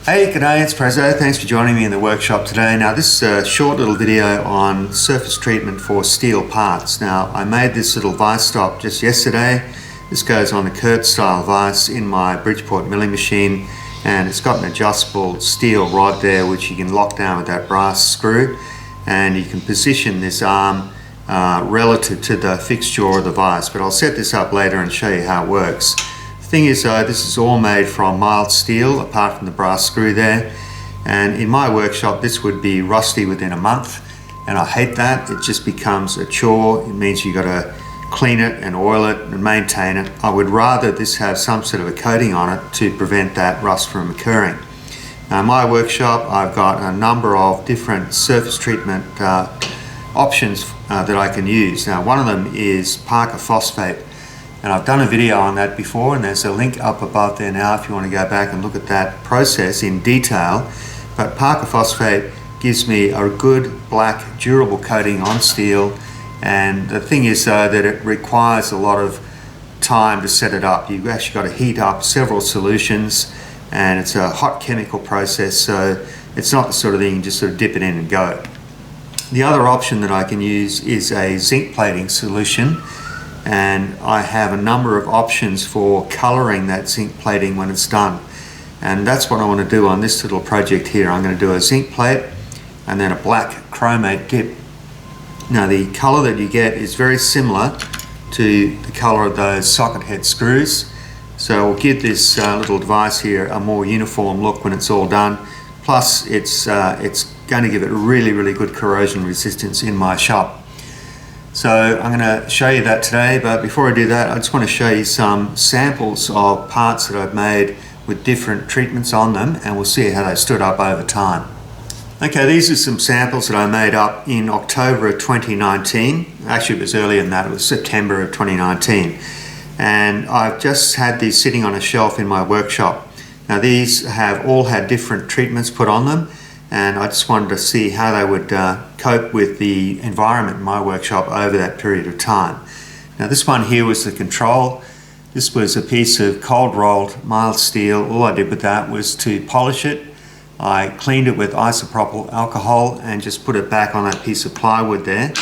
Hey, g'day, it's Prezzo. Thanks for joining me in the workshop today. Now, this is a short little video on surface treatment for steel parts. Now, I made this little vise stop just yesterday. This goes on the Kurt style vise in my Bridgeport milling machine, and it's got an adjustable steel rod there which you can lock down with that brass screw, and you can position this arm relative to the fixed jaw of the vise. But I'll set this up later and show you how it works. The thing is though, this is all made from mild steel apart from the brass screw there, and in my workshop this would be rusty within a month, and I hate that. It just becomes a chore. It means you got to clean it and oil it and maintain it. I would rather this have some sort of a coating on it to prevent that rust from occurring. Now in my workshop I've got a number of different surface treatment options that I can use. Now one of them is Parker phosphate. And I've done a video on that before, and there's a link up above there now if you want to go back and look at that process in detail. But Parker phosphate gives me a good black durable coating on steel, and the thing is that it requires a lot of time to set it up. You've actually got to heat up several solutions, and it's a hot chemical process, so it's not the sort of thing you can just sort of dip it in and go. The other option that I can use is a zinc plating solution, and I have a number of options for colouring that zinc plating when it's done, and that's what I want to do on this little project here. I'm going to do a zinc plate and then a black chromate dip. Now the colour that you get is very similar to the colour of those socket head screws, so we'll give this little device here a more uniform look when it's all done. Plus it's going to give it really good corrosion resistance in my shop. So I'm going to show you that today, but before I do that I just want to show you some samples of parts that I've made with different treatments on them, and we'll see how they stood up over time. Okay, these are some samples that I made up in October of 2019. Actually it was earlier than that, it was September of 2019. And I've just had these sitting on a shelf in my workshop. Now these have all had different treatments put on them, and I just wanted to see how they would cope with the environment in my workshop over that period of time. Now this one here was the control. This was a piece of cold rolled mild steel. All I did with that was to polish it. I cleaned it with isopropyl alcohol and just put it back on that piece of plywood there,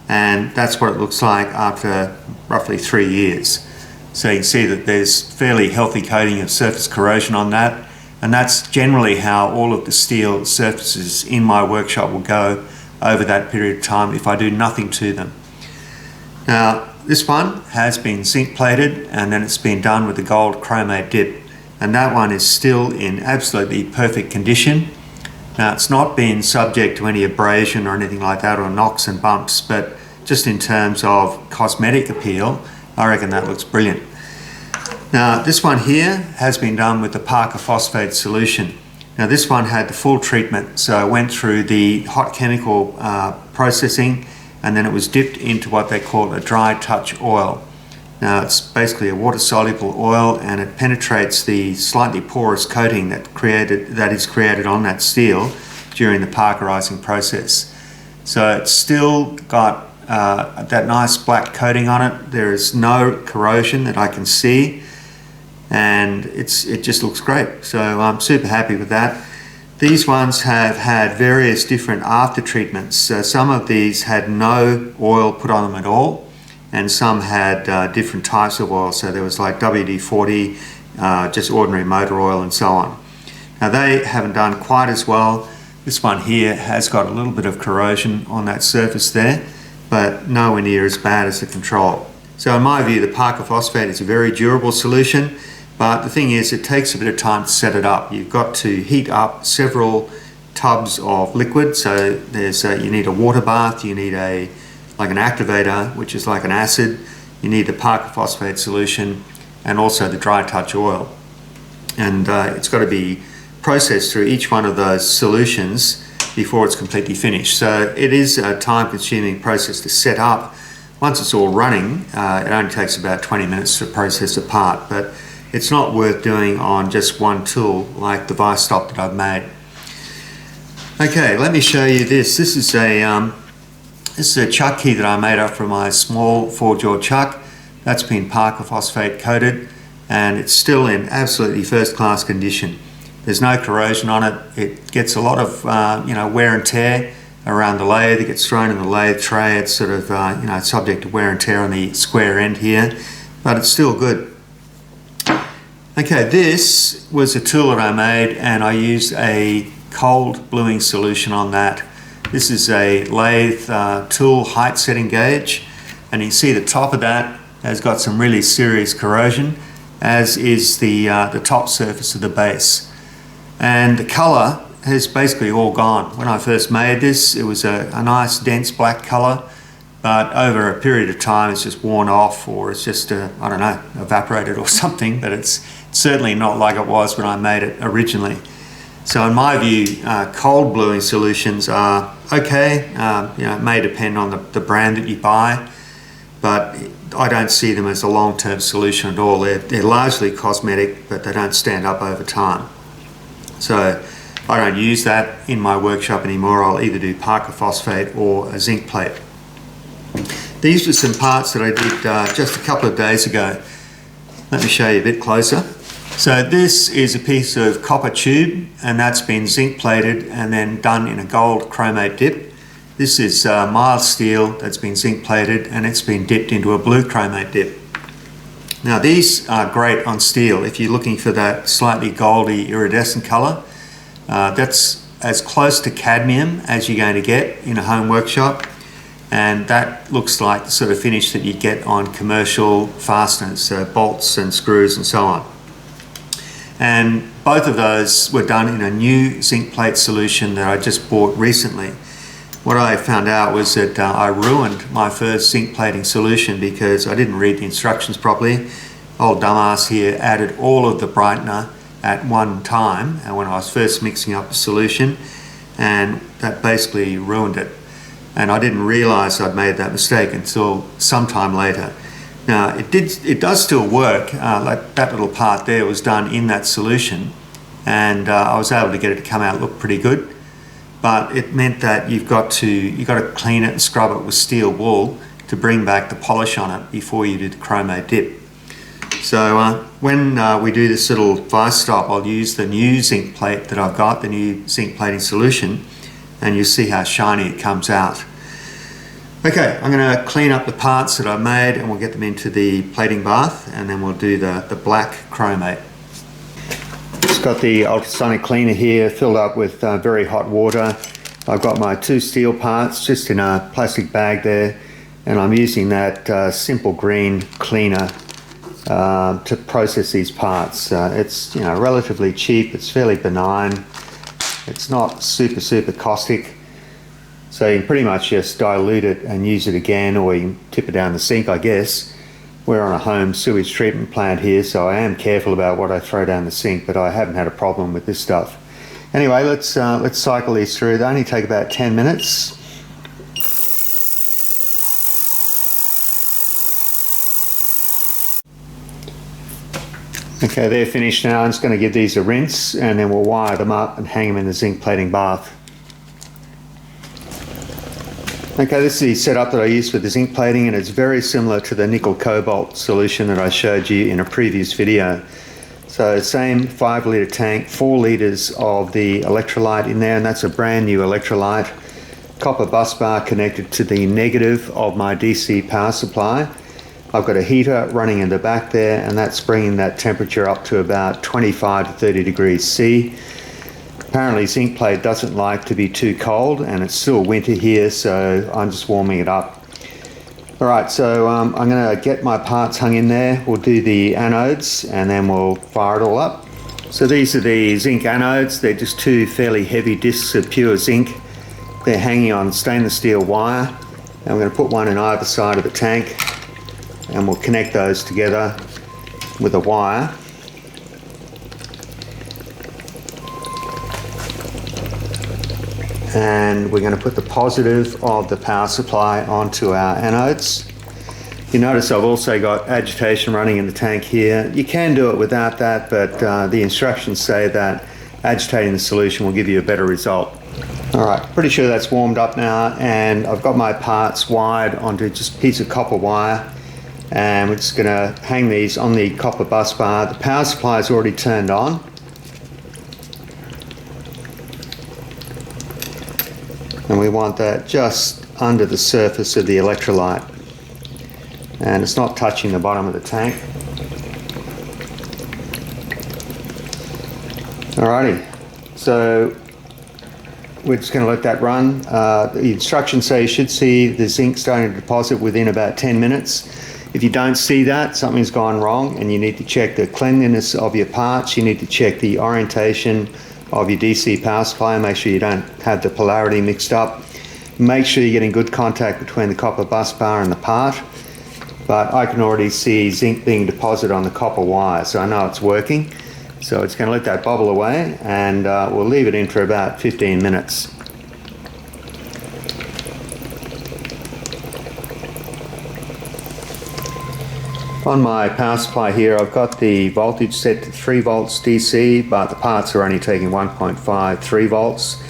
and that's what it looks like after roughly 3 years. So you can see that there's fairly healthy coating of surface corrosion on that. And that's generally how all of the steel surfaces in my workshop will go over that period of time if I do nothing to them. Now this one has been zinc plated, and then it's been done with a gold chromate dip, and that one is still in absolutely perfect condition. Now it's not been subject to any abrasion or anything like that, or knocks and bumps, but just in terms of cosmetic appeal I reckon that looks brilliant. Now this one here has been done with the Parker phosphate solution. Now this one had the full treatment, so it went through the hot chemical processing, and then it was dipped into what they call a dry touch oil. Now it's basically a water soluble oil, and it penetrates the slightly porous coating that is created on that steel during the Parkerizing process. So it's still got that nice black coating on it. There is no corrosion that I can see, and it just looks great. So I'm super happy with that. These ones have had various different after treatments. So some of these had no oil put on them at all, and some had different types of oil. So there was like WD-40, just ordinary motor oil, and so on. Now they haven't done quite as well. This one here has got a little bit of corrosion on that surface there, but nowhere near as bad as the control. So in my view the Parker phosphate is a very durable solution, but the thing is it takes a bit of time to set it up. You've got to heat up several tubs of liquid. So there's you need a water bath, you need like an activator, which is like an acid, you need the Parker phosphate solution, and also the dry touch oil. And it's got to be processed through each one of those solutions before it's completely finished. So it is a time-consuming process to set up. Once it's all running, it only takes about 20 minutes to process a part, but it's not worth doing on just one tool like the vise stop that I've made. Okay, let me show you this. This is a chuck key that I made up for my small 4-jaw chuck. That's been Parker phosphate coated, and it's still in absolutely first-class condition. There's no corrosion on it. It gets a lot of wear and tear around the lathe. It gets thrown in the lathe tray. It's sort of subject to wear and tear on the square end here, but it's still good. Okay, this was a tool that I made, and I used a cold bluing solution on that. This is a lathe tool height setting gauge, and you can see the top of that has got some really serious corrosion, as is the top surface of the base. And the color has basically all gone. When I first made this, it was a nice dense black color, but over a period of time it's just worn off, or it's just I don't know, evaporated or something, but it's certainly not like it was when I made it originally. So in my view, cold bluing solutions are okay. It may depend on the brand that you buy, but I don't see them as a long-term solution at all. They're largely cosmetic, but they don't stand up over time. So I don't use that in my workshop anymore. I'll either do Parker phosphate or a zinc plate. These were some parts that I did just a couple of days ago. Let me show you a bit closer. So this is a piece of copper tube, and that's been zinc plated and then done in a gold chromate dip. This is mild steel that's been zinc plated, and it's been dipped into a blue chromate dip. Now these are great on steel if you're looking for that slightly goldy iridescent color. That's as close to cadmium as you're going to get in a home workshop, and that looks like the sort of finish that you get on commercial fasteners, so bolts and screws and so on. And both of those were done in a new zinc plate solution that I just bought recently. What I found out was that I ruined my first zinc plating solution because I didn't read the instructions properly. Old dumbass here added all of the brightener at one time, and when I was first mixing up the solution, and that basically ruined it. And I didn't realize I'd made that mistake until sometime later. Now it does still work. Like that little part there was done in that solution, and I was able to get it to come out look pretty good. But it meant that you've got to clean it and scrub it with steel wool to bring back the polish on it before you do the chromate dip. So when we do this little vice stop, I'll use the new zinc plate that I've got, the new zinc plating solution, and you'll see how shiny it comes out. Okay, I'm going to clean up the parts that I've made, and we'll get them into the plating bath, and then we'll do the black chromate. Just got the ultrasonic cleaner here filled up with very hot water. I've got my two steel parts just in a plastic bag there, and I'm using that simple green cleaner to process these parts. It's relatively cheap, it's fairly benign, it's not super caustic. So you can pretty much just dilute it and use it again, or you can tip it down the sink, I guess. We're on a home sewage treatment plant here, so I am careful about what I throw down the sink, but I haven't had a problem with this stuff. Anyway, let's cycle these through. They only take about 10 minutes. Okay, they're finished now. I'm just going to give these a rinse, and then we'll wire them up and hang them in the zinc plating bath. Okay, this is the setup that I use for the zinc plating, and it's very similar to the nickel cobalt solution that I showed you in a previous video. So same 5 litre tank, 4 litres of the electrolyte in there, and that's a brand new electrolyte. Copper bus bar connected to the negative of my DC power supply. I've got a heater running in the back there, and that's bringing that temperature up to about 25 to 30 degrees C. Apparently zinc plate doesn't like to be too cold, and it's still winter here, so I'm just warming it up. Alright, so I'm going to get my parts hung in there. We'll do the anodes, and then we'll fire it all up. So these are the zinc anodes. They're just two fairly heavy discs of pure zinc. They're hanging on stainless steel wire, and I'm going to put one in either side of the tank, and we'll connect those together with a wire. And we're going to put the positive of the power supply onto our anodes. You notice I've also got agitation running in the tank here. You can do it without that, but the instructions say that agitating the solution will give you a better result. Alright, pretty sure that's warmed up now, and I've got my parts wired onto just a piece of copper wire, and we're just going to hang these on the copper bus bar. The power supply is already turned on. And we want that just under the surface of the electrolyte. And it's not touching the bottom of the tank. Alrighty, so we're just going to let that run. The instructions say you should see the zinc starting to deposit within about 10 minutes. If you don't see that, something's gone wrong and you need to check the cleanliness of your parts. You need to check the orientation of your DC power supply. Make sure you don't have the polarity mixed up. Make sure you're getting good contact between the copper bus bar and the part. But I can already see zinc being deposited on the copper wire, so I know it's working. So it's going to let that bubble away, and we'll leave it in for about 15 minutes. On my power supply here, I've got the voltage set to 3 volts DC, but the parts are only taking 1.53 volts.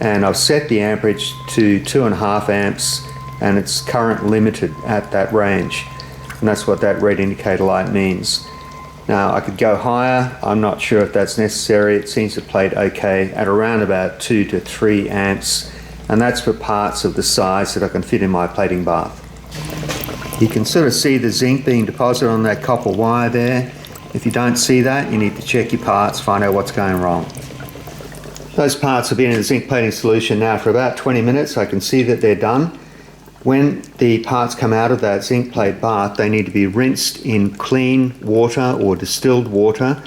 And I've set the amperage to 2.5 amps, and it's current limited at that range. And that's what that red indicator light means. Now I could go higher, I'm not sure if that's necessary. It seems to plate okay at around about 2 to 3 amps, and that's for parts of the size that I can fit in my plating bath. You can sort of see the zinc being deposited on that copper wire there. If you don't see that, you need to check your parts, find out what's going wrong. Those parts have been in the zinc plating solution now for about 20 minutes. I can see that they're done. When the parts come out of that zinc plate bath, they need to be rinsed in clean water or distilled water,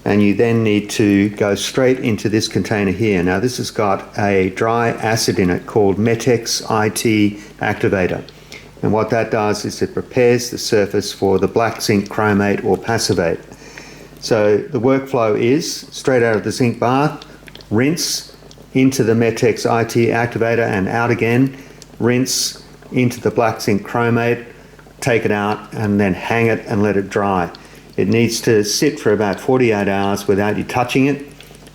and you then need to go straight into this container here. Now this has got a dry acid in it called Metex IT activator, and what that does is it prepares the surface for the black zinc chromate or passivate. So the workflow is straight out of the zinc bath, rinse into the Metex IT activator and out again, rinse into the black zinc chromate, take it out and then hang it and let it dry. It needs to sit for about 48 hours without you touching it,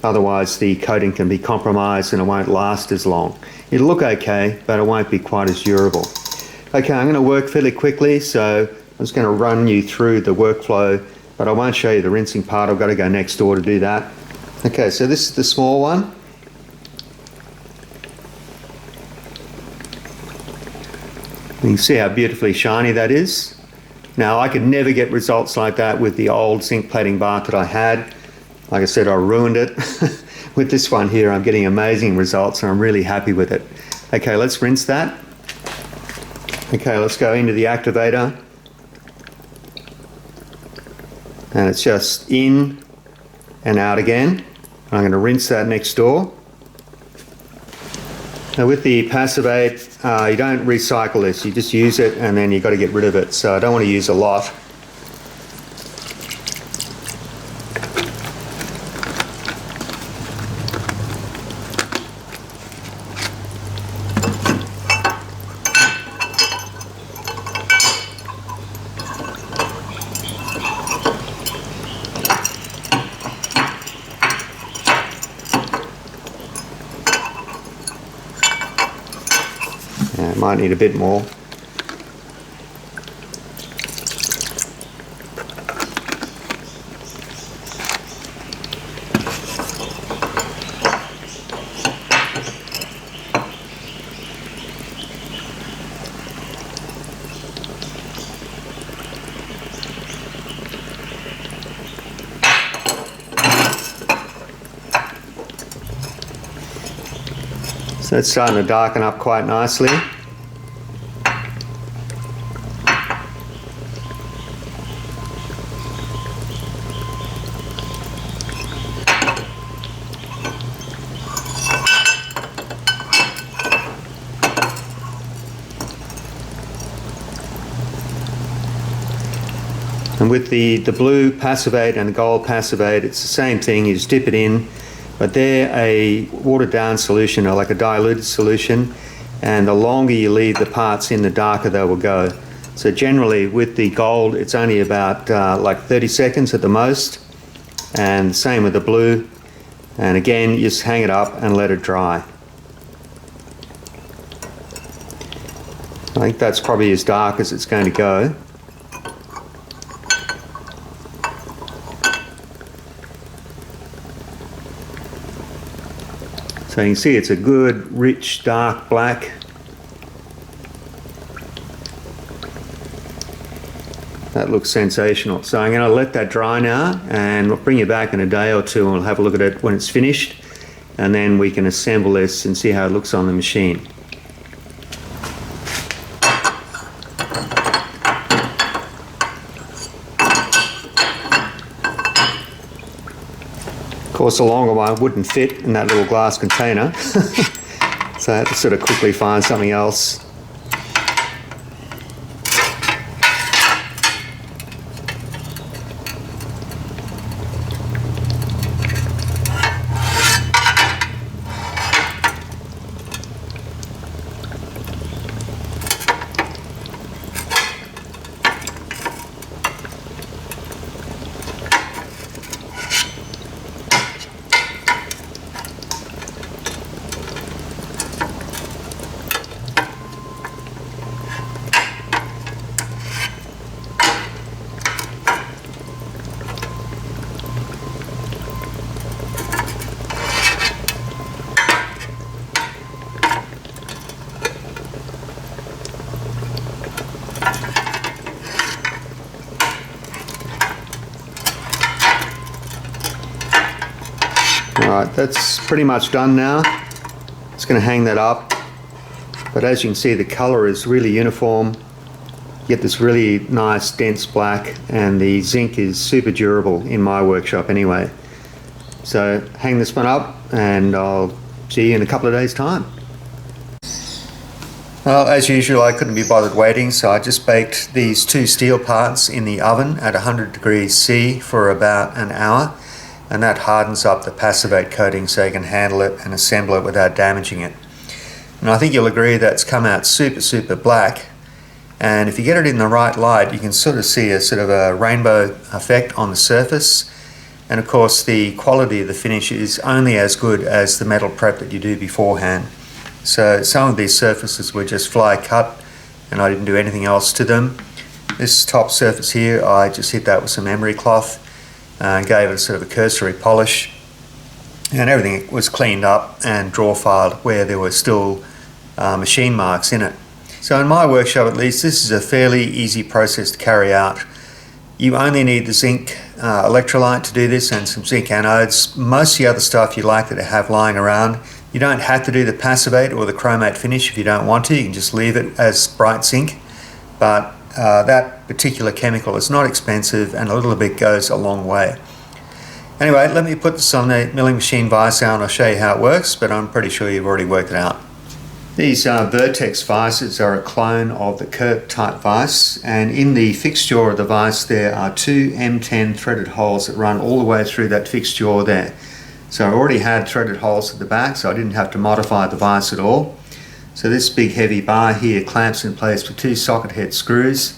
otherwise the coating can be compromised and it won't last as long. It'll look okay, but it won't be quite as durable. Okay, I'm going to work fairly quickly, so I'm just going to run you through the workflow, but I won't show you the rinsing part. I've got to go next door to do that. Okay, so this is the small one. You can see how beautifully shiny that is. Now I could never get results like that with the old zinc plating bath that I had. Like I said, I ruined it. With this one here, I'm getting amazing results and I'm really happy with it. Okay, let's rinse that. Okay, let's go into the activator. And it's just in and out again. I'm going to rinse that next door. Now with the passivate, you don't recycle this, you just use it and then you've got to get rid of it, so I don't want to use a lot. Might need a bit more. So it's starting to darken up quite nicely. And with the blue passivate and the gold passivate, it's the same thing. You just dip it in, but they're a watered down solution or like a diluted solution, and the longer you leave the parts in, the darker they will go. So generally with the gold, it's only about like 30 seconds at the most, and same with the blue. And again, you just hang it up and let it dry. I think that's probably as dark as it's going to go. So you can see it's a good, rich, dark black. That looks sensational. So I'm going to let that dry now, and we'll bring you back in a day or two and we'll have a look at it when it's finished, and then we can assemble this and see how it looks on the machine. Of course, the longer one wouldn't fit in that little glass container, so I had to sort of quickly find something else. Alright, that's pretty much done now. It's going to hang that up, but as you can see, the colour is really uniform. You get this really nice dense black, and the zinc is super durable in my workshop anyway. So hang this one up and I'll see you in a couple of days' time. Well, as usual, I couldn't be bothered waiting, so I just baked these two steel parts in the oven at 100 degrees C for about an hour, and that hardens up the passivate coating so you can handle it and assemble it without damaging it. And I think you'll agree that's come out super black, and if you get it in the right light you can sort of see a sort of a rainbow effect on the surface. And of course the quality of the finish is only as good as the metal prep that you do beforehand. So some of these surfaces were just fly cut and I didn't do anything else to them. This top surface here, I just hit that with some emery cloth and gave it a sort of a cursory polish, and everything was cleaned up and draw filed where there were still machine marks in it. So in my workshop at least, this is a fairly easy process to carry out. You only need the zinc electrolyte to do this and some zinc anodes. Most of the other stuff you like to have lying around. You don't have to do the passivate or the chromate finish if you don't want to. You can just leave it as bright zinc, but that particular chemical is not expensive and a little bit goes a long way. Anyway, let me put this on the milling machine vise now and I'll show you how it works, but I'm pretty sure you've already worked it out. These vertex vices are a clone of the Kurt type vise, and in the fixed jaw of the vise there are two M10 threaded holes that run all the way through that fixed jaw there. So I already had threaded holes at the back, so I didn't have to modify the vise at all. So this big heavy bar here clamps in place with two socket head screws,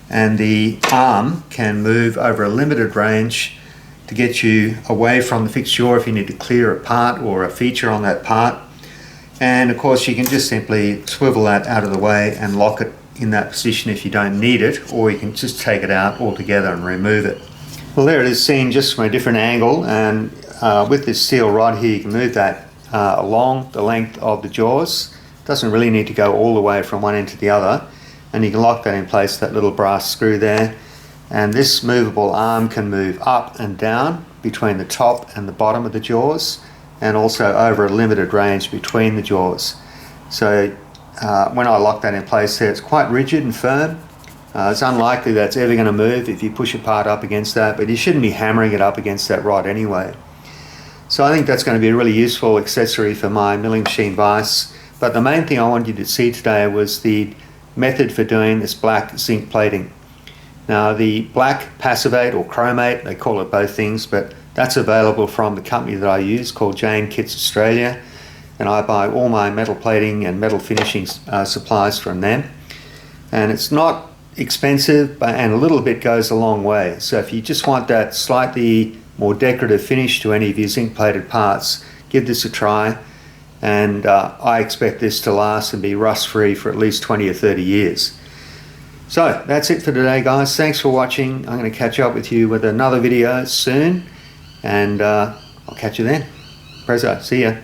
and the arm can move over a limited range to get you away from the fixed jaw if you need to clear a part or a feature on that part. And of course you can just simply swivel that out of the way and lock it in that position if you don't need it, or you can just take it out altogether and remove it. Well, there it is seen just from a different angle, and with this steel rod here you can move that along the length of the jaws. It doesn't really need to go all the way from one end to the other, and you can lock that in place, that little brass screw there. And this movable arm can move up and down between the top and the bottom of the jaws, and also over a limited range between the jaws. So when I lock that in place there, it's quite rigid and firm. It's unlikely that's ever going to move if you push a part up against that, but you shouldn't be hammering it up against that rod anyway. So I think that's going to be a really useful accessory for my milling machine vise. But the main thing I wanted you to see today was the method for doing this black zinc plating. Now the black passivate or chromate, they call it both things, but that's available from the company that I use called Jane Kits Australia, and I buy all my metal plating and metal finishing supplies from them. And it's not expensive, and a little bit goes a long way. So if you just want that slightly more decorative finish to any of your zinc plated parts, give this a try, and I expect this to last and be rust free for at least 20 or 30 years. So that's it for today, guys. Thanks for watching. I'm going to catch up with you with another video soon, and I'll catch you then. Prezzo, see ya.